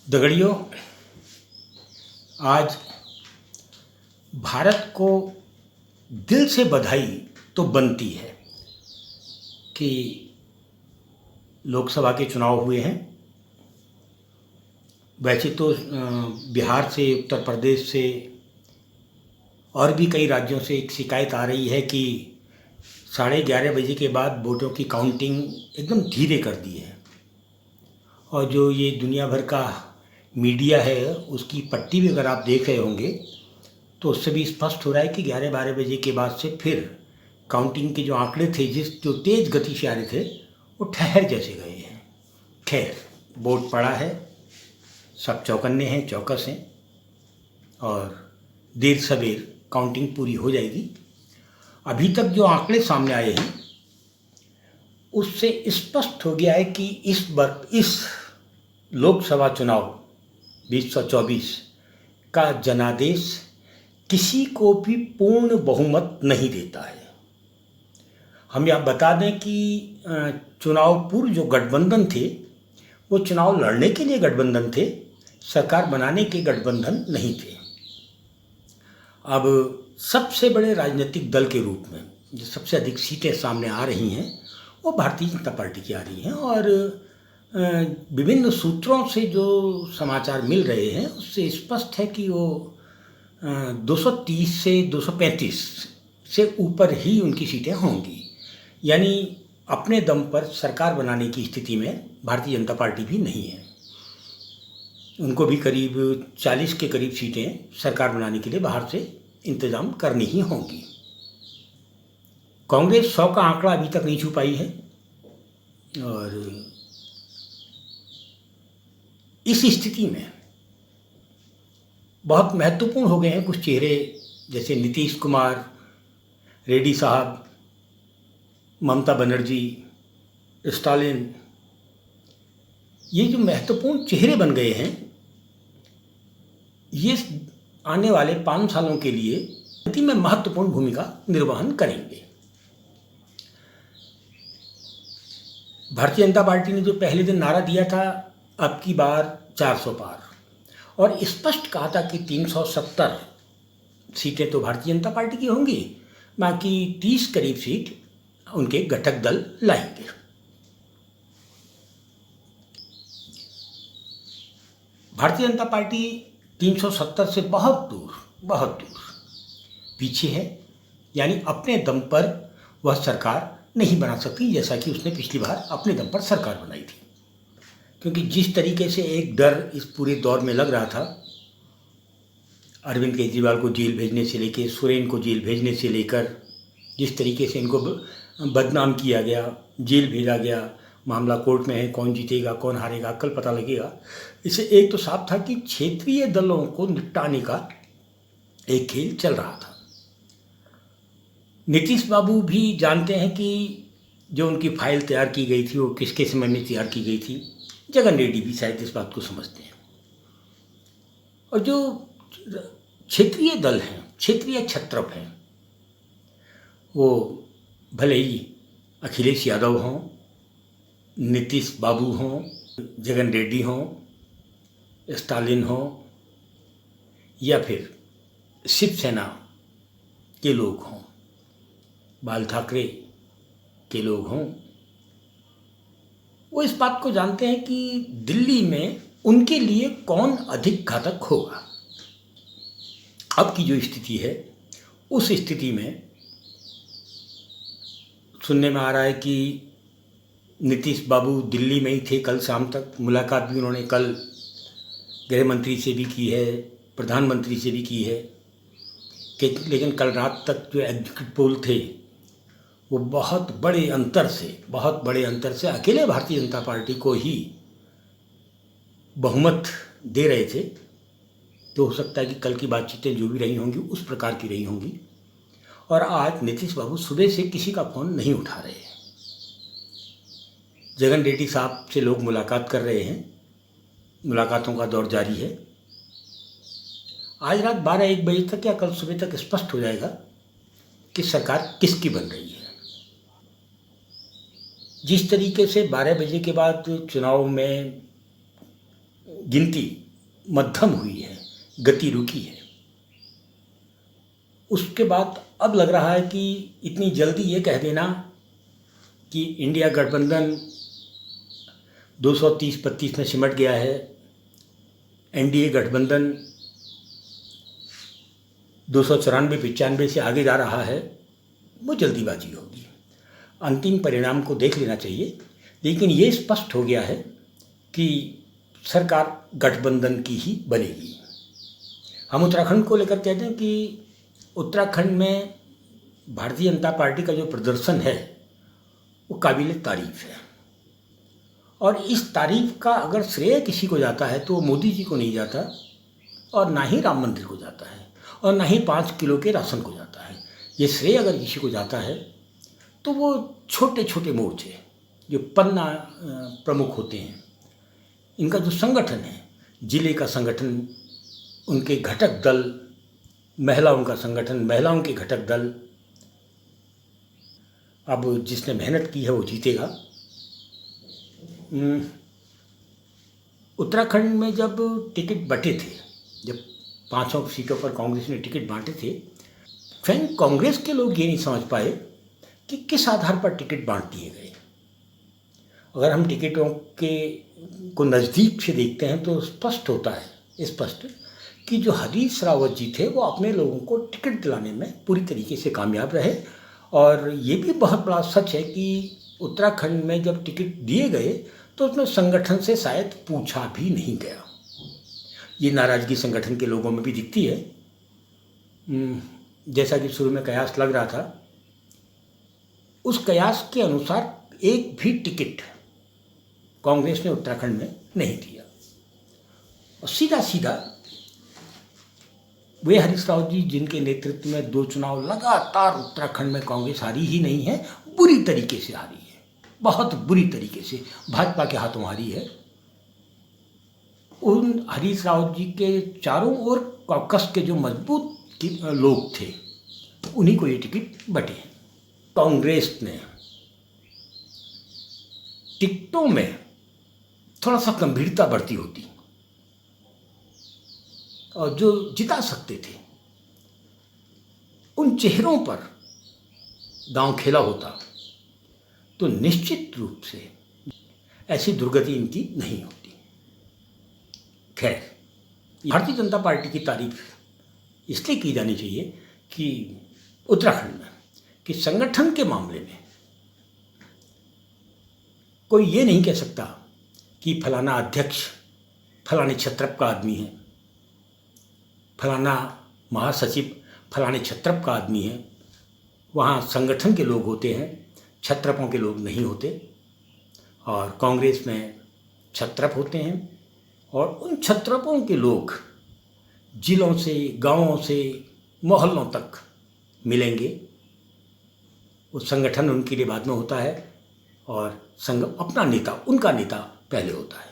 दगड़ियों, आज भारत को दिल से बधाई तो बनती है कि लोकसभा के चुनाव हुए हैं। वैसे तो बिहार से, उत्तर प्रदेश से और भी कई राज्यों से एक शिकायत आ रही है कि 11:30 बजे के बाद वोटों की काउंटिंग एकदम धीरे कर दी है। और जो ये दुनिया भर का मीडिया है उसकी पट्टी भी अगर आप देख रहे होंगे तो उससे भी स्पष्ट हो रहा है कि 11-12 बजे के बाद से फिर काउंटिंग के जो आंकड़े थे, जो तेज़ गति से आ रहे थे, वो ठहर जैसे गए हैं। खैर, वोट पड़ा है, सब चौकन्ने हैं, चौकस हैं और देर सवेर काउंटिंग पूरी हो जाएगी। अभी तक जो आंकड़े सामने आए हैं उससे स्पष्ट हो गया है कि इस लोकसभा चुनाव 2024 का जनादेश किसी को भी पूर्ण बहुमत नहीं देता है। हम यह बता दें कि चुनाव पूर्व जो गठबंधन थे वो चुनाव लड़ने के लिए गठबंधन थे, सरकार बनाने के गठबंधन नहीं थे। अब सबसे बड़े राजनीतिक दल के रूप में जो सबसे अधिक सीटें सामने आ रही हैं वो भारतीय जनता पार्टी की आ रही हैं और विभिन्न सूत्रों से जो समाचार मिल रहे हैं उससे स्पष्ट है कि वो 230 से 235 से ऊपर ही उनकी सीटें होंगी। यानी अपने दम पर सरकार बनाने की स्थिति में भारतीय जनता पार्टी भी नहीं है। उनको भी करीब 40 के करीब सीटें सरकार बनाने के लिए बाहर से इंतज़ाम करनी ही होंगी। कांग्रेस 100 का आंकड़ा अभी तक नहीं छू पाई है और इस स्थिति में बहुत महत्वपूर्ण हो गए हैं कुछ चेहरे, जैसे नीतीश कुमार, रेड्डी साहब, ममता बनर्जी, स्टालिन। ये जो महत्वपूर्ण चेहरे बन गए हैं ये आने वाले 5 सालों के लिए नीति में महत्वपूर्ण भूमिका निर्वहन करेंगे। भारतीय जनता पार्टी ने जो पहले दिन नारा दिया था, अब की बार 400 पार, और स्पष्ट कहा था कि 370 सीटें तो भारतीय जनता पार्टी की होंगी, बाकी 30 करीब सीट उनके घटक दल लाएंगे। भारतीय जनता पार्टी 370 से बहुत दूर पीछे है। यानी अपने दम पर वह सरकार नहीं बना सकती, जैसा कि उसने पिछली बार अपने दम पर सरकार बनाई थी। क्योंकि जिस तरीके से एक डर इस पूरे दौर में लग रहा था, अरविंद केजरीवाल को जेल भेजने से लेकर, सोरेन को जेल भेजने से लेकर, जिस तरीके से इनको बदनाम किया गया, जेल भेजा गया, मामला कोर्ट में है, कौन जीतेगा कौन हारेगा कल पता लगेगा। इससे एक तो साफ था कि क्षेत्रीय दलों को निपटाने का एक खेल चल रहा था। नीतीश बाबू भी जानते हैं कि जो उनकी फाइल तैयार की गई थी वो किसके समय में तैयार की गई थी। जगन रेड्डी भी शायद इस बात को समझते हैं। और जो क्षेत्रीय दल हैं, क्षेत्रीय छत्रप हैं, वो भले ही अखिलेश यादव हों, नीतीश बाबू हों, जगन रेड्डी हों, स्टालिन हों, या फिर शिवसेना के लोग हों, बाल ठाकरे के लोग हों, वो इस बात को जानते हैं कि दिल्ली में उनके लिए कौन अधिक घातक होगा। अब की जो स्थिति है उस स्थिति में सुनने में आ रहा है कि नीतीश बाबू दिल्ली में ही थे कल शाम तक। मुलाकात भी उन्होंने कल गृह मंत्री से भी की है, प्रधानमंत्री से भी की है, लेकिन कल रात तक जो एग्जिट पोल थे वो बहुत बड़े अंतर से अकेले भारतीय जनता पार्टी को ही बहुमत दे रहे थे। तो हो सकता है कि कल की बातचीतें जो भी रही होंगी उस प्रकार की रही होंगी। और आज नीतीश बाबू सुबह से किसी का फ़ोन नहीं उठा रहे हैं। जगन रेड्डी साहब से लोग मुलाकात कर रहे हैं, मुलाकातों का दौर जारी है। आज रात 12-1 बजे तक या कल सुबह तक स्पष्ट हो जाएगा कि सरकार किसकी बन रही है। जिस तरीके से 12 बजे के बाद चुनाव में गिनती मध्यम हुई है, गति रुकी है। उसके बाद अब लग रहा है कि इतनी जल्दी ये कह देना कि इंडिया गठबंधन 230-32 में सिमट गया है, एनडीए गठबंधन 294-95 से आगे जा रहा है, वो जल्दीबाजी होगी। अंतिम परिणाम को देख लेना चाहिए, लेकिन ये स्पष्ट हो गया है कि सरकार गठबंधन की ही बनेगी। हम उत्तराखंड को लेकर कहते हैं कि उत्तराखंड में भारतीय जनता पार्टी का जो प्रदर्शन है वो काबिल तारीफ़ है, और इस तारीफ़ का अगर श्रेय किसी को जाता है तो मोदी जी को नहीं जाता, और ना ही राम मंदिर को जाता है, और ना ही 5 किलो के राशन को जाता है। ये श्रेय अगर किसी को जाता है तो वो छोटे छोटे मोर्चे जो पन्ना प्रमुख होते हैं, इनका जो संगठन है, जिले का संगठन, उनके घटक दल, महिलाओं का संगठन, महिलाओं के घटक दल, अब जिसने मेहनत की है वो जीतेगा। उत्तराखंड में जब टिकट बंटे थे, जब 500 सीटों पर कांग्रेस ने टिकट बांटे थे, फिर कांग्रेस के लोग ये नहीं समझ पाए कि किस आधार पर टिकट बांट दिए गए। अगर हम टिकटों के को नज़दीक से देखते हैं तो स्पष्ट होता है कि जो हरीश रावत जी थे वो अपने लोगों को टिकट दिलाने में पूरी तरीके से कामयाब रहे, और ये भी बहुत बड़ा सच है कि उत्तराखंड में जब टिकट दिए गए तो उसमें संगठन से शायद पूछा भी नहीं गया। ये नाराज़गी संगठन के लोगों में भी दिखती है। जैसा कि शुरू में कयास लग रहा था, उस कयास के अनुसार एक भी टिकट कांग्रेस ने उत्तराखंड में नहीं दिया, और सीधा सीधा वे हरीश रावत जी जिनके नेतृत्व में 2 चुनाव लगातार उत्तराखंड में कांग्रेस हारी ही नहीं है, बुरी तरीके से हारी है, बहुत बुरी तरीके से भाजपा के हाथों हारी है। उन हरीश रावत जी के चारों ओर कॉकस के जो मजबूत लोग थे, उन्हीं को ये टिकट बटे हैं। कांग्रेस ने टिकटों में थोड़ा सा गंभीरता बढ़ती होती और जो जिता सकते थे उन चेहरों पर दांव खेला होता तो निश्चित रूप से ऐसी दुर्गति इनकी नहीं होती। खैर, भारतीय जनता पार्टी की तारीफ इसलिए की जानी चाहिए कि उत्तराखंड में कि संगठन के मामले में कोई ये नहीं कह सकता कि फलाना अध्यक्ष फलाने छत्रप का आदमी है, फलाना महासचिव फलाने छत्रप का आदमी है। वहाँ संगठन के लोग होते हैं, छत्रपों के लोग नहीं होते, और कांग्रेस में छत्रप होते हैं, और उन छत्रपों के लोग जिलों से, गांवों से, मोहल्लों तक मिलेंगे। वो संगठन उनके लिए बाद में होता है, और संघ अपना नेता, उनका नेता पहले होता है।